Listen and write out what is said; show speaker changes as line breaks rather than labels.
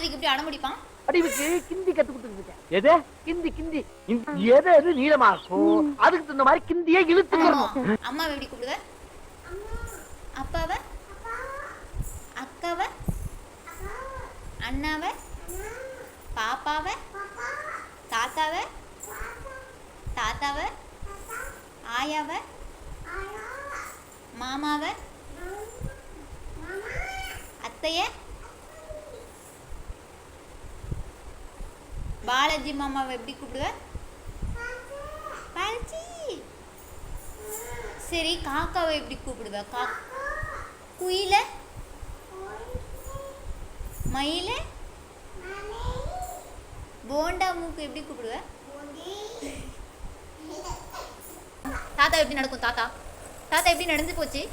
சாத்விக் இப்படி அடம்பிடிப்பான்?
அடிவுக்கு கிந்தி கத்து கொடுத்துருக்கேன். எது கிந்தி கிந்தி எது எது நீளமாக்கும் அதுக்கு தகுந்த மாதிரி கிந்தியே இழுத்துக்கணும்.
அம்மாவை எப்படி கூப்பிடுவ? அப்பாவை? அக்காவை? அண்ணாவை? பாப்பாவை? தாத்தாவை? தாத்தாவை? ஆயாவை? மாமாவை? அத்தைய? பாலாஜி மாமாவை எப்படி கூப்பிடுவ? பாலாஜி. சரி, காக்காவை எப்படி கூப்பிடுவ? குயில? மயில? போண்டா மூக்கு எப்படி கூப்பிடுவ? தாத்தா எப்படி நடக்கும்? தாத்தா தாத்தா எப்படி நடந்து போச்சு?